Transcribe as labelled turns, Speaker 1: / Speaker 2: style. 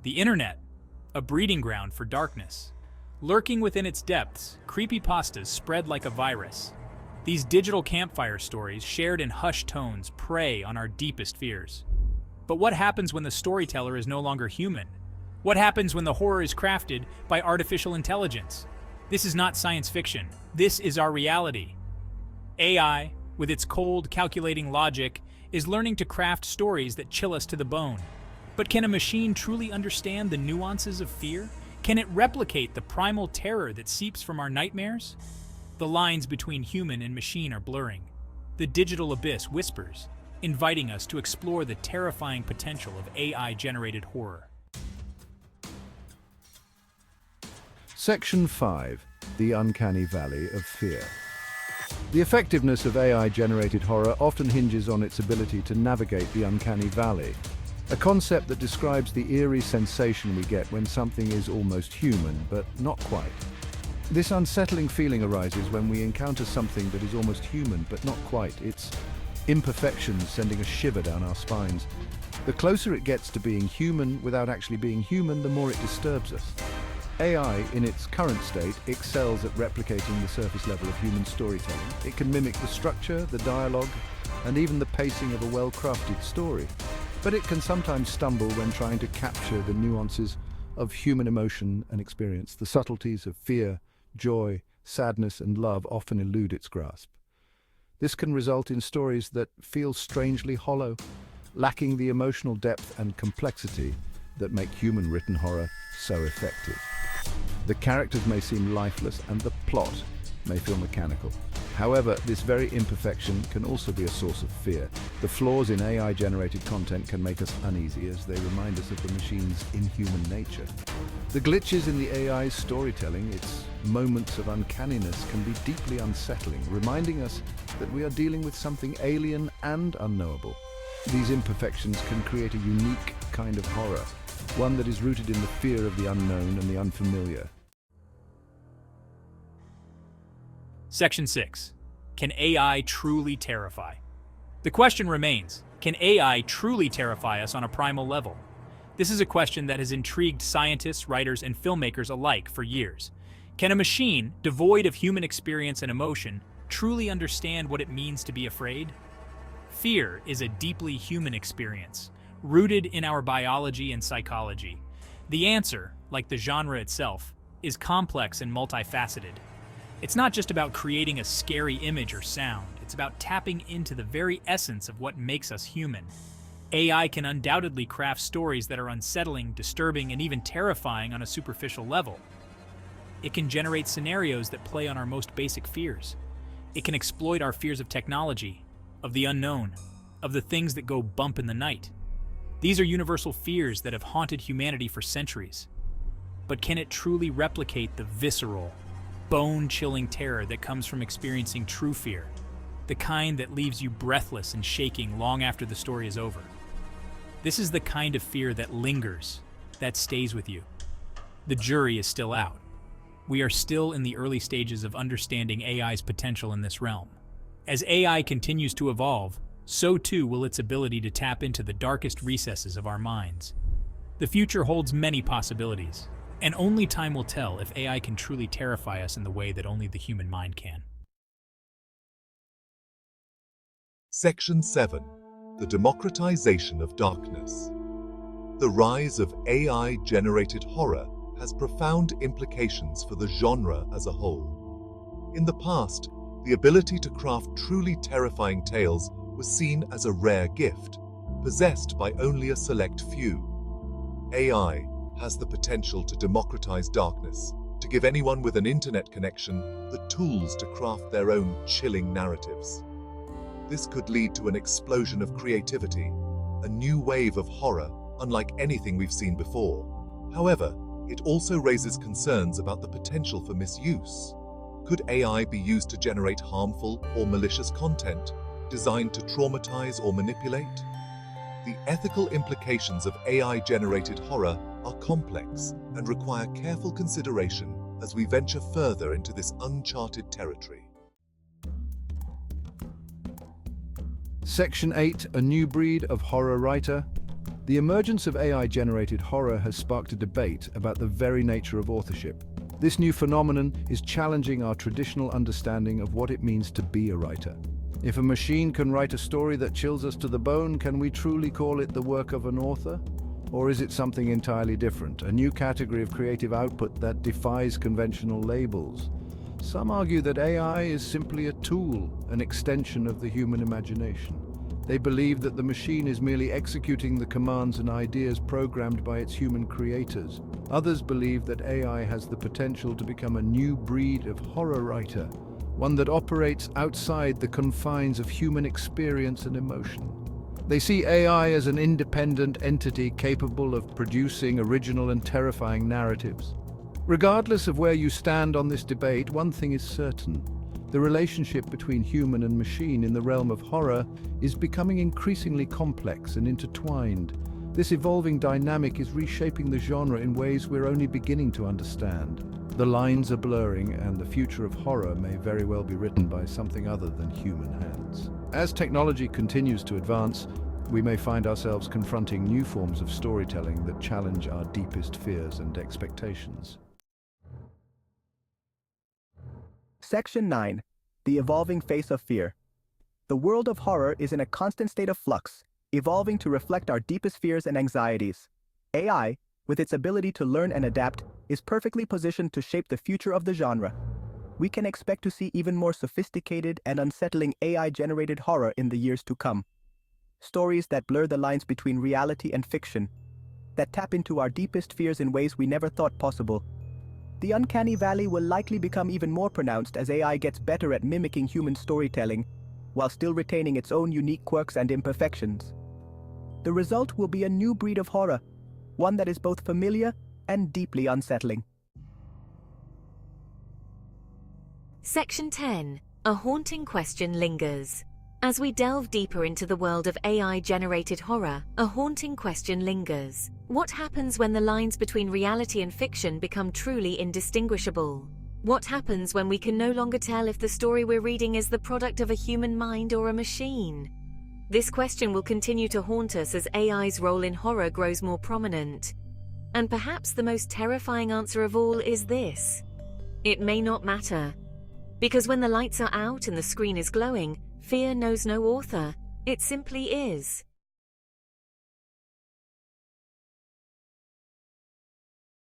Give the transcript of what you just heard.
Speaker 1: The internet, a breeding ground for darkness. Lurking within its depths, creepypastas spread like a virus. These digital campfire stories, shared in hushed tones, prey on our deepest fears. But what happens when the storyteller is no longer human? What happens when the horror is crafted by artificial intelligence? This is not science fiction. This is our reality. AI, with its cold, calculating logic, is learning to craft stories that chill us to the bone. But can a machine truly understand the nuances of fear? Can it replicate the primal terror that seeps from our nightmares? The lines between human and machine are blurring. The digital abyss whispers, inviting us to explore the terrifying potential of AI-generated horror.
Speaker 2: Section 5. The Uncanny Valley of Fear. The effectiveness of AI-generated horror often hinges on its ability to navigate the uncanny valley, a concept that describes the eerie sensation we get when something is almost human, but not quite. This unsettling feeling arises when we encounter something that is almost human, but not quite. Its imperfections sending a shiver down our spines. The closer it gets to being human without actually being human, the more it disturbs us. AI, in its current state, excels at replicating the surface level of human storytelling. It can mimic the structure, the dialogue, and even the pacing of a well-crafted story. But it can sometimes stumble when trying to capture the nuances of human emotion and experience. The subtleties of fear, joy, sadness, and love often elude its grasp. This can result in stories that feel strangely hollow, lacking the emotional depth and complexity that make human-written horror so effective. The characters may seem lifeless and the plot may feel mechanical. However, this very imperfection can also be a source of fear. The flaws in AI-generated content can make us uneasy as they remind us of the machine's inhuman nature. The glitches in the AI's storytelling, its moments of uncanniness, can be deeply unsettling, reminding us that we are dealing with something alien and unknowable. These imperfections can create a unique kind of horror, one that is rooted in the fear of the unknown and the unfamiliar.
Speaker 1: Section 6. Can AI truly terrify? The question remains, can AI truly terrify us on a primal level? This is a question that has intrigued scientists, writers, and filmmakers alike for years. Can a machine, devoid of human experience and emotion, truly understand what it means to be afraid? Fear is a deeply human experience, rooted in our biology and psychology. The answer, like the genre itself, is complex and multifaceted. It's not just about creating a scary image or sound, it's about tapping into the very essence of what makes us human. AI can undoubtedly craft stories that are unsettling, disturbing, and even terrifying on a superficial level. It can generate scenarios that play on our most basic fears. It can exploit our fears of technology, of the unknown, of the things that go bump in the night. These are universal fears that have haunted humanity for centuries. But can it truly replicate the visceral, bone-chilling terror that comes from experiencing true fear, the kind that leaves you breathless and shaking long after the story is over? This is the kind of fear that lingers, that stays with you. The jury is still out. We are still in the early stages of understanding AI's potential in this realm. As AI continues to evolve, so too will its ability to tap into the darkest recesses of our minds. The future holds many possibilities, and only time will tell if AI can truly terrify us in the way that only the human mind can.
Speaker 3: Section 7. The Democratization of Darkness. The rise of AI-generated horror has profound implications for the genre as a whole. In the past, the ability to craft truly terrifying tales was seen as a rare gift, possessed by only a select few. AI has the potential to democratize darkness, to give anyone with an internet connection the tools to craft their own chilling narratives. This could lead to an explosion of creativity, a new wave of horror unlike anything we've seen before. However, it also raises concerns about the potential for misuse. Could AI be used to generate harmful or malicious content designed to traumatize or manipulate? The ethical implications of AI-generated horror are complex and require careful consideration as we venture further into this uncharted territory.
Speaker 2: Section 8. A new breed of horror writer. The emergence of AI-generated horror has sparked a debate about the very nature of authorship. This new phenomenon is challenging our traditional understanding of what it means to be a writer. If a machine can write a story that chills us to the bone, can we truly call it the work of an author? Or is it something entirely different, a new category of creative output that defies conventional labels? Some argue that AI is simply a tool, an extension of the human imagination. They believe that the machine is merely executing the commands and ideas programmed by its human creators. Others believe that AI has the potential to become a new breed of horror writer, one that operates outside the confines of human experience and emotion. They see AI as an independent entity capable of producing original and terrifying narratives. Regardless of where you stand on this debate, one thing is certain. The relationship between human and machine in the realm of horror is becoming increasingly complex and intertwined. This evolving dynamic is reshaping the genre in ways we're only beginning to understand. The lines are blurring, and the future of horror may very well be written by something other than human hands. As technology continues to advance, we may find ourselves confronting new forms of storytelling that challenge our deepest fears and expectations.
Speaker 4: Section 9. The Evolving Face of Fear. The world of horror is in a constant state of flux, evolving to reflect our deepest fears and anxieties. AI, with its ability to learn and adapt, is perfectly positioned to shape the future of the genre. We can expect to see even more sophisticated and unsettling AI-generated horror in the years to come. Stories that blur the lines between reality and fiction, that tap into our deepest fears in ways we never thought possible. The Uncanny Valley will likely become even more pronounced as AI gets better at mimicking human storytelling, while still retaining its own unique quirks and imperfections. The result will be a new breed of horror, one that is both familiar and deeply unsettling.
Speaker 5: Section 10. A haunting question lingers. As we delve deeper into the world of AI-generated horror, a haunting question lingers. What happens when the lines between reality and fiction become truly indistinguishable? What happens when we can no longer tell if the story we're reading is the product of a human mind or a machine? This question will continue to haunt us as AI's role in horror grows more prominent. And perhaps the most terrifying answer of all is this: it may not matter. Because when the lights are out and the screen is glowing, fear knows no author. It simply is.